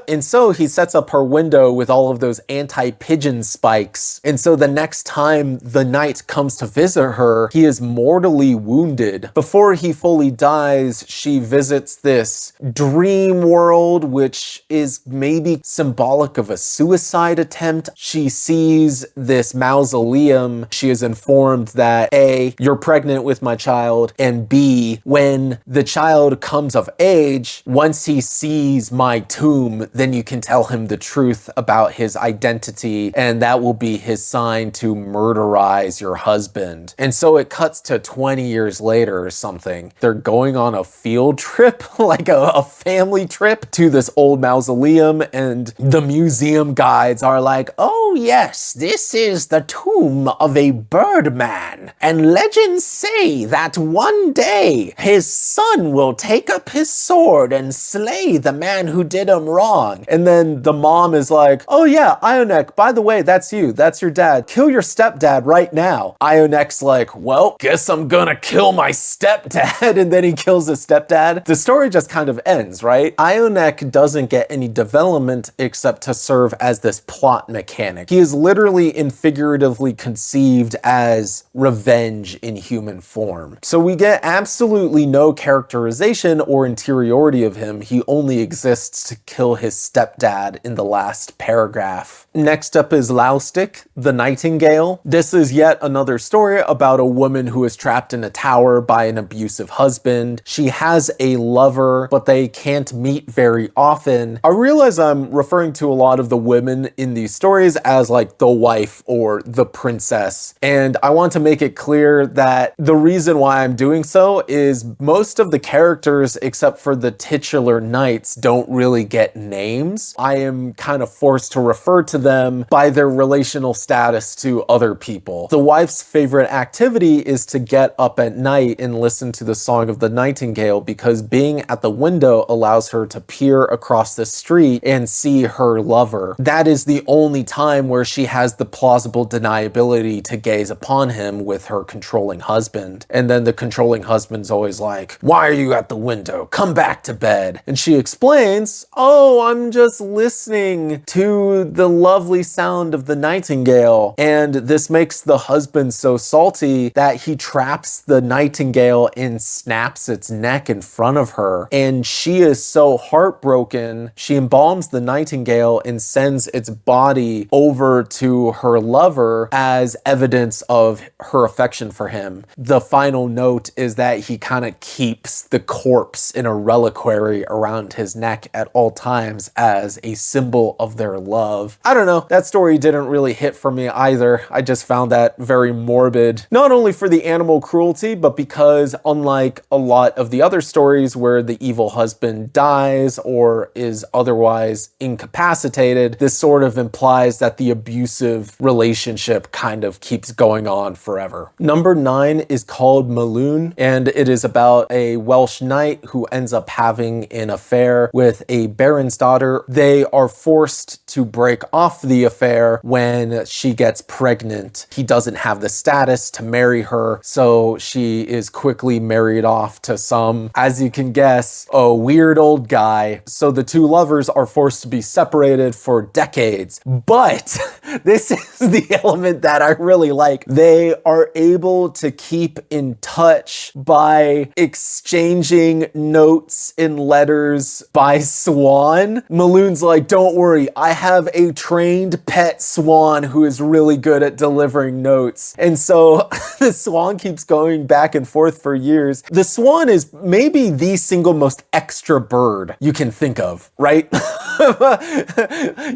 Yep, and so he sets up her window with all of those anti-pigeon spikes. And so the next time the knight comes to visit her, he is mortally wounded. Before he fully dies, she visits this dream world, which is maybe symbolic of a suicide attempt. She sees this mausoleum. She is informed that A, you're pregnant with my child, and B, when the child comes of age, once he sees my tomb, then you can tell him the truth about his identity, and that will be his sign to murderize your husband. And so it cuts to 20 years later or something. They're going on a field trip, like a family trip to this old mausoleum, and the museum guides are like, oh yes, this is the tomb of a birdman, and legends say that one day his son will take up his sword and slay the man who did him wrong. And then the mom is like, oh yeah, Yonec, by the way, that's you, that's your dad. Kill your stepdad right now. Yonec's like, well, guess I'm gonna kill my stepdad. And then he kills his stepdad. The story just kind of ends, right? Yonec doesn't get any development except to serve as this plot mechanic. He is literally and figuratively conceived as revenge in human form. So we get absolutely no characterization or interiority of him. He only exists to kill his stepdad in the last paragraph. Next up is Laustic, the Nightingale. This is yet another story about a woman who is trapped in a tower by an abusive husband. She has a lover, but they can't meet very often. I realize I'm referring to a lot of the women in these stories as like the wife or the princess. And I want to make it clear that the reason why I'm doing so is most of the characters, except for the titular knights, don't really get names. I am kind of forced to refer to them by their relational status to other people. The wife's favorite activity is to get up at night and listen to the Song of the Nightingale, because being at the window allows her to peer across the street and see her lover. That is the only time where she has the plausible deniability to gaze upon him with her controlling husband. And then the controlling husband's always like, why are you at the window? Come back to bed. And she explains, oh, I'm just listening to the lovely sound of the nightingale. And this makes the husband so salty that he traps the nightingale and snaps its neck in front of her. And she is so heartbroken, she embalms the nightingale and sends its body over to her lover as evidence of her affection for him. The final note is that he kind of keeps the corpse in a reliquary around his neck at all times as a symbol of their love. I don't know, that story didn't really hit for me either. I just found that very morbid, not only for the animal cruelty, but because unlike a lot of the other stories where the evil husband dies or is otherwise incapacitated, this sort of implies that the abusive relationship kind of keeps going on forever. Number 9 is called Milun, and it is about a Welsh knight who ends up having an affair with a baron's daughter. They are forced to break off the affair when she gets pregnant. He doesn't have the status to marry her, so she is quickly married off to some, as you can guess, a weird old guy. So the two lovers are forced to be separated for decades. But this is the element that I really like. They are able to keep in touch by exchanging notes and letters by swan. Milun's like, don't worry, I have a trained pet swan who is really good at delivering notes. And so the swan keeps going back and forth for years. The swan is maybe the single most extra bird you can think of, right?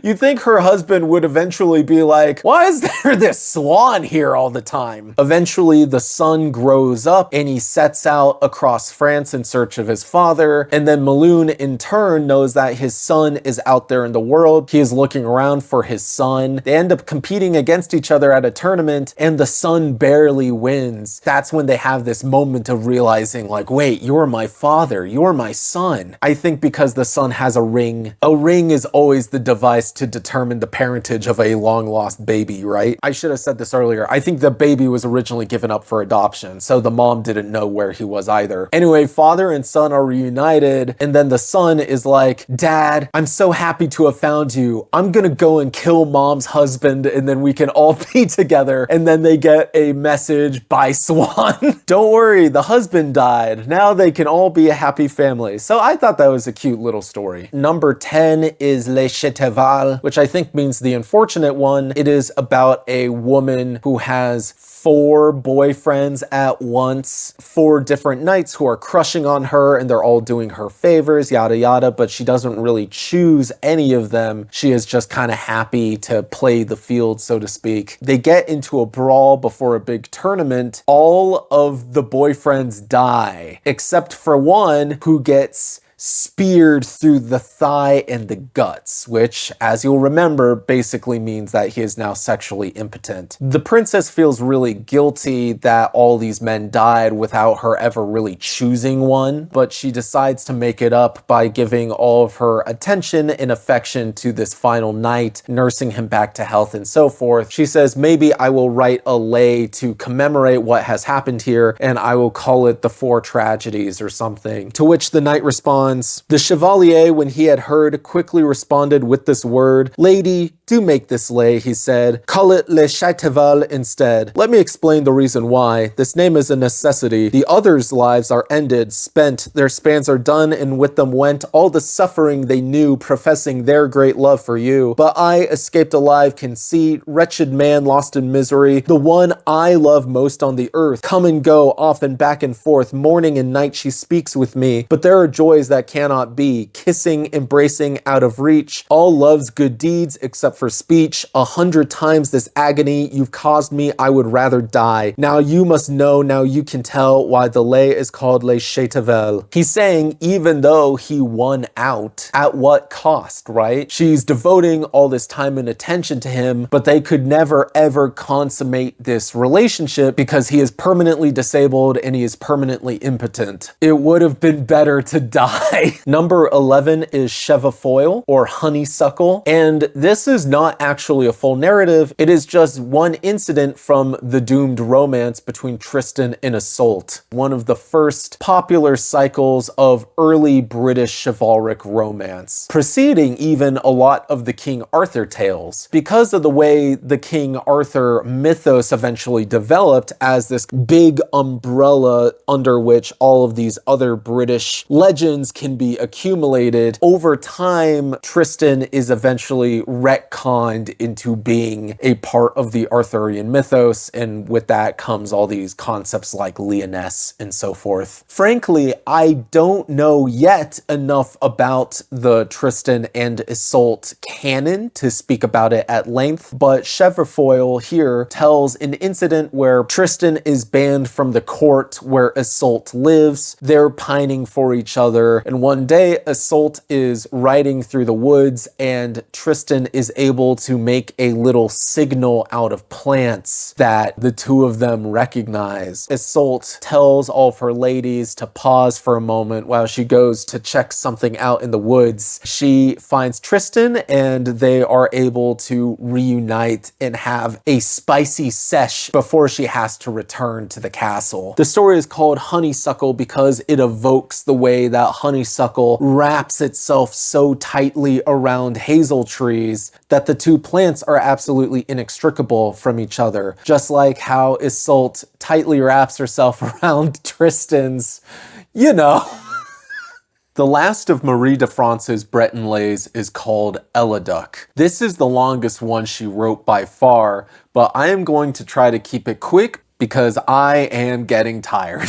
You think her husband would eventually be like, why is there this swan here all the time? Eventually, the son grows up and he sets out across France in search of his father. And then Milun, in turn, knows that his son is out there in the world. He is looking around for his son. They end up competing against each other at a tournament, and the son barely wins. That's when they have this moment of realizing, like, wait, you're my father, you're my son. I think because the son has a ring. A ring is always the device to determine the parentage of a long-lost baby, right? I should have said this earlier. I think the baby was originally given up for adoption, so the mom didn't know where he was either. Anyway, father and son are reunited, and then the son is like, Dad, I'm so happy to have found you. I'm gonna go and kill mom's husband, and then we can all be together. And then they get a message by Swan. Don't worry, the husband died. Now they can all be a happy family. So I thought that was a cute little story. Number 10 is Le Chatevel, which I think means the unfortunate one. It is about a woman who has 4 boyfriends at once, 4 different knights who are crushing on her, and they're all doing her favors, yada yada, but she doesn't really choose any of them. She is just kind of happy to play the field, so to speak. They get into a brawl before a big tournament. All of the boyfriends die, except for one who gets speared through the thigh and the guts, which, as you'll remember, basically means that he is now sexually impotent. The princess feels really guilty that all these men died without her ever really choosing one, but she decides to make it up by giving all of her attention and affection to this final knight, nursing him back to health and so forth. She says, maybe I will write a lay to commemorate what has happened here, and I will call it the 4 tragedies or something. To which the knight responds, the chevalier, when he had heard, quickly responded with this word, Lady, do make this lay, he said. Call it Le Chatevel instead. Let me explain the reason why. This name is a necessity. The others' lives are ended, spent, their spans are done, and with them went all the suffering they knew, professing their great love for you. But I, escaped alive, conceit, wretched man lost in misery, the one I love most on the earth, come and go, often back and forth, morning and night she speaks with me, but there are joys that cannot be, kissing, embracing, out of reach, all love's good deeds except for speech. 100 times this agony you've caused me, I would rather die. Now you must know, now you can tell why the lay is called Le Chatevel. He's saying even though he won out, at what cost, right? She's devoting all this time and attention to him, but they could never ever consummate this relationship because he is permanently disabled and he is permanently impotent. It would have been better to die. Number 11 is Chevrefoil, or honeysuckle, and this is not actually a full narrative. It is just one incident from the doomed romance between Tristan and Isolde, one of the first popular cycles of early British chivalric romance, preceding even a lot of the King Arthur tales. Because of the way the King Arthur mythos eventually developed as this big umbrella under which all of these other British legends can be accumulated, over time Tristan is eventually retconned into being a part of the Arthurian mythos, and with that comes all these concepts like Lyonesse and so forth. Frankly, I don't know yet enough about the Tristan and Isolde canon to speak about it at length, but Chevrefoil here tells an incident where Tristan is banned from the court where Isolde lives. They're pining for each other, and one day Isolde is riding through the woods and Tristan is able to make a little signal out of plants that the two of them recognize. Isolde tells all of her ladies to pause for a moment while she goes to check something out in the woods. She finds Tristan and they are able to reunite and have a spicy sesh before she has to return to the castle. The story is called Honeysuckle because it evokes the way that honeysuckle wraps itself so tightly around hazel trees that the two plants are absolutely inextricable from each other. Just like how Isolde tightly wraps herself around Tristan's, you know. The last of Marie de France's Breton Lais is called Eliduc. This is the longest one she wrote by far, but I am going to try to keep it quick because I am getting tired.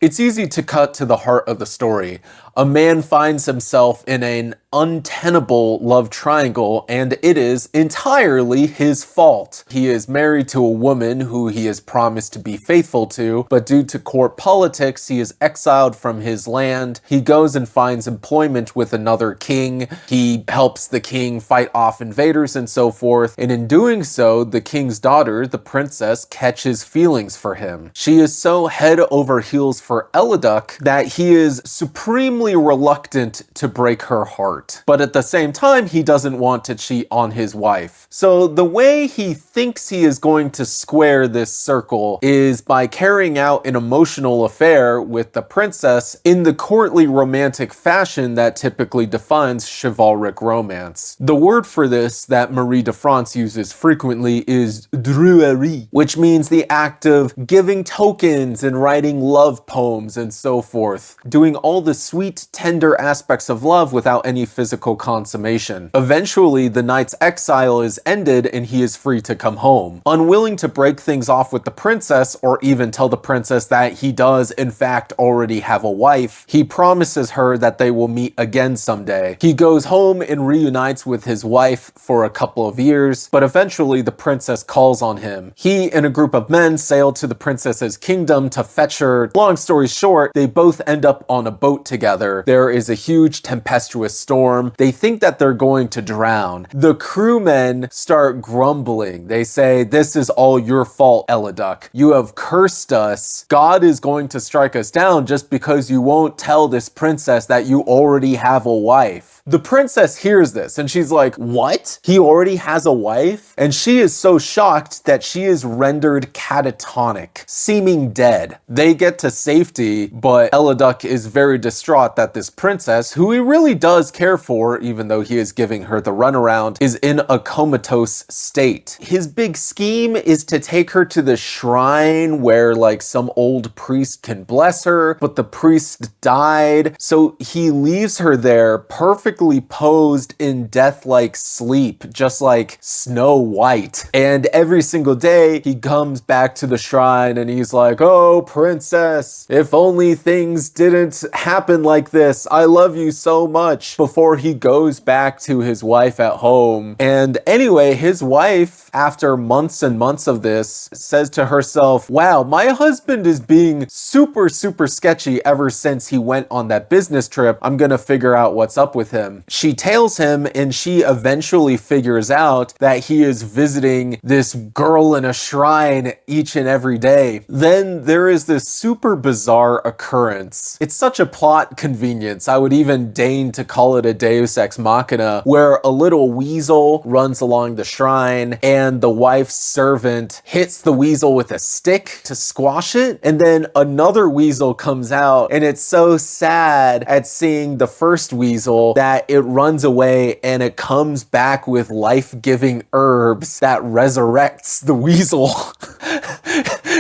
It's easy to cut to the heart of the story. A man finds himself in an untenable love triangle, and it is entirely his fault. He is married to a woman who he is promised to be faithful to, but due to court politics, he is exiled from his land. He goes and finds employment with another king. He helps the king fight off invaders and so forth, and in doing so, the king's daughter, the princess, catches feelings for him. She is so head over heels for Eliduc that he is supremely reluctant to break her heart. But at the same time, he doesn't want to cheat on his wife. So the way he thinks he is going to square this circle is by carrying out an emotional affair with the princess in the courtly romantic fashion that typically defines chivalric romance. The word for this that Marie de France uses frequently is druerie, which means the act of giving tokens and writing love poems and so forth, doing all the sweet, tender aspects of love without any physical consummation. Eventually, the knight's exile is ended and he is free to come home. Unwilling to break things off with the princess or even tell the princess that he does in fact already have a wife, he promises her that they will meet again someday. He goes home and reunites with his wife for a couple of years, but eventually the princess calls on him. He and a group of men sail to the princess's kingdom to fetch her. Long story short, they both end up on a boat together. There is a huge tempestuous storm. They think that they're going to drown. The crewmen start grumbling. They say, "This is all your fault, Eliduc. You have cursed us. God is going to strike us down just because you won't tell this princess that you already have a wife." The princess hears this and she's like, "What? He already has a wife?" And she is so shocked that she is rendered catatonic, seeming dead. They get to safety, but Eliduc is very distraught that this princess, who he really does care for, even though he is giving her the runaround, is in a comatose state. His big scheme is to take her to the shrine where like some old priest can bless her, but the priest died, so he leaves her there perfectly posed in death-like sleep, just like Snow White. And every single day he comes back to the shrine and he's like, "Oh, princess, if only things didn't happen like this. I love you so much," before he goes back to his wife at home. And anyway, his wife, after months and months of this, says to herself, "Wow, my husband is being super sketchy ever since he went on that business trip. I'm gonna figure out what's up with him." She tails him and she eventually figures out that he is visiting this girl in a shrine each and every day. Then there is this super bizarre occurrence. It's such a plot convenience, I would even deign to call it a deus ex machina, where a little weasel runs along the shrine and the wife's servant hits the weasel with a stick to squash it, and then another weasel comes out, and it's so sad at seeing the first weasel that it runs away and it comes back with life-giving herbs that resurrects the weasel.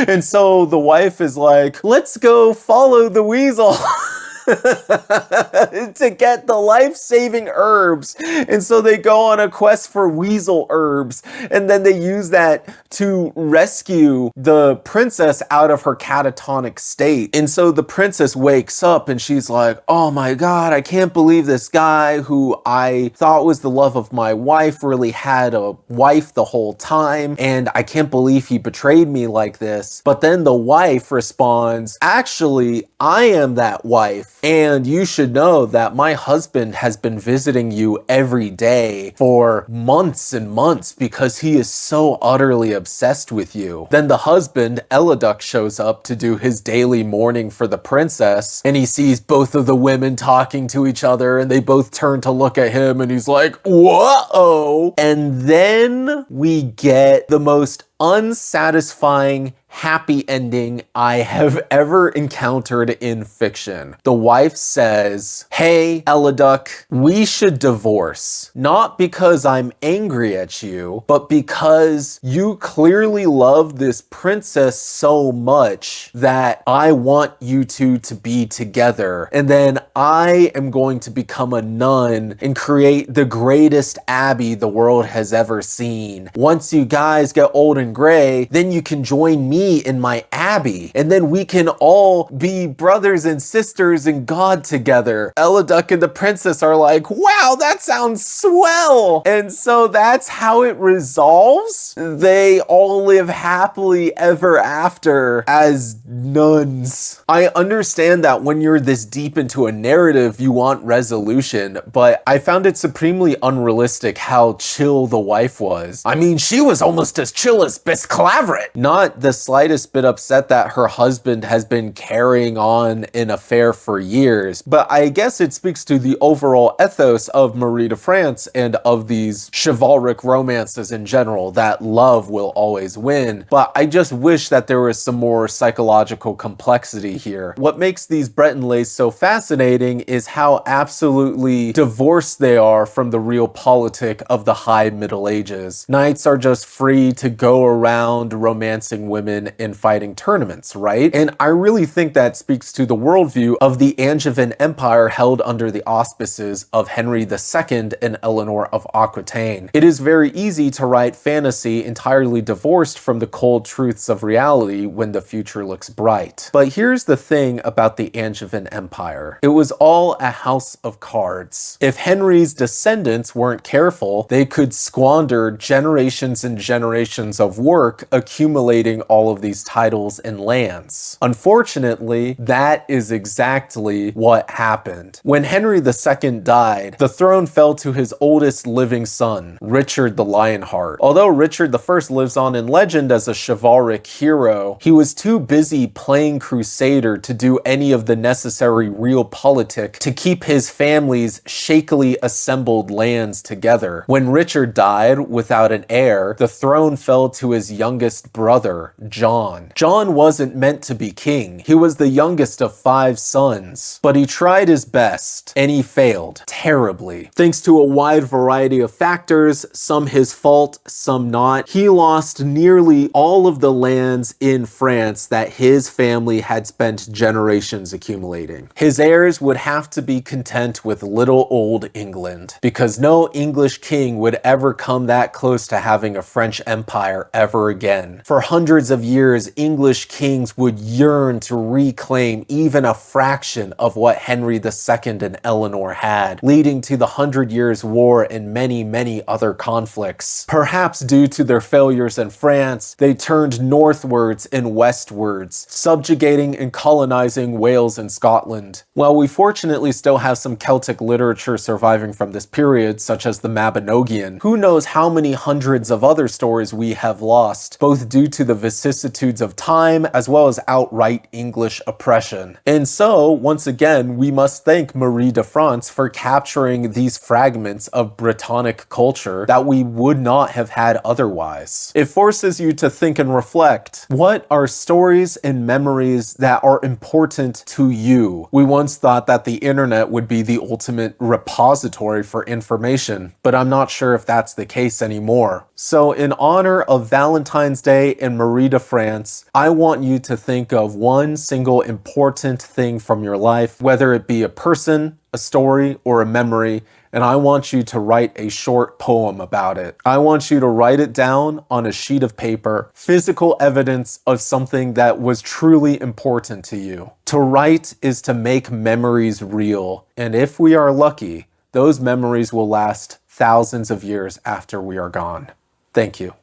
And so the wife is like, "Let's go follow the weasel." to get the life-saving herbs. And so they go on a quest for weasel herbs, and then they use that to rescue the princess out of her catatonic state. And so the princess wakes up and she's like, "Oh my God, I can't believe this guy who I thought was the love of my wife really had a wife the whole time, and I can't believe he betrayed me like this." But then the wife responds, "Actually, I am that wife. And you should know that my husband has been visiting you every day for months and months because he is so utterly obsessed with you." Then the husband, Eliduc, shows up to do his daily mourning for the princess, and he sees both of the women talking to each other, and they both turn to look at him, and he's like, "Whoa!" And then we get the most unsatisfying happy ending I have ever encountered in fiction. The wife says, "Hey, Eliduc, we should divorce. Not because I'm angry at you, but because you clearly love this princess so much that I want you two to be together. And then I am going to become a nun and create the greatest abbey the world has ever seen. Once you guys get old and Catherine Grey, then you can join me in my abbey, and then we can all be brothers and sisters in God together. Eliduc and the princess are like, wow, that sounds swell. And so that's how it resolves. They all live happily ever after as nuns. I understand that when you're this deep into a narrative, you want resolution, but I found it supremely unrealistic how chill the wife was. I mean, she was almost as chill as Bisclavret. Not the slightest bit upset that her husband has been carrying on an affair for years, but I guess it speaks to the overall ethos of Marie de France and of these chivalric romances in general, that love will always win. But I just wish that there was some more psychological complexity here. What makes these Breton Lais so fascinating is how absolutely divorced they are from the real politic of the High Middle Ages. Knights are just free to go around romancing women and fighting tournaments, right? And I really think that speaks to the worldview of the Angevin Empire held under the auspices of Henry II and Eleanor of Aquitaine. It is very easy to write fantasy entirely divorced from the cold truths of reality when the future looks bright. But here's the thing about the Angevin Empire. It was all a house of cards. If Henry's descendants weren't careful, they could squander generations and generations of work accumulating all of these titles and lands. Unfortunately, that is exactly what happened. When Henry II died, the throne fell to his oldest living son, Richard the Lionheart. Although Richard I lives on in legend as a chivalric hero, he was too busy playing crusader to do any of the necessary realpolitik to keep his family's shakily assembled lands together. When Richard died without an heir, the throne fell to his youngest brother, John. John wasn't meant to be king. He was the youngest of 5 sons, but he tried his best, and he failed terribly. Thanks to a wide variety of factors, some his fault, some not, he lost nearly all of the lands in France that his family had spent generations accumulating. His heirs would have to be content with little old England, because no English king would ever come that close to having a French empire ever again. For hundreds of years, English kings would yearn to reclaim even a fraction of what Henry II and Eleanor had, leading to the 100 Years' War and many, many other conflicts. Perhaps due to their failures in France, they turned northwards and westwards, subjugating and colonizing Wales and Scotland. While we fortunately still have some Celtic literature surviving from this period, such as the Mabinogion, who knows how many hundreds of other stories we have lost, both due to the vicissitudes of time as well as outright English oppression. And so, once again, we must thank Marie de France for capturing these fragments of Brittonic culture that we would not have had otherwise. It forces you to think and reflect. What are stories and memories that are important to you? We once thought that the internet would be the ultimate repository for information, but I'm not sure if that's the case anymore. So in honor of Valentine's Day and Marie de France, I want you to think of one single important thing from your life, whether it be a person, a story, or a memory, and I want you to write a short poem about it. I want you to write it down on a sheet of paper, physical evidence of something that was truly important to you. To write is to make memories real, and if we are lucky, those memories will last thousands of years after we are gone. Thank you.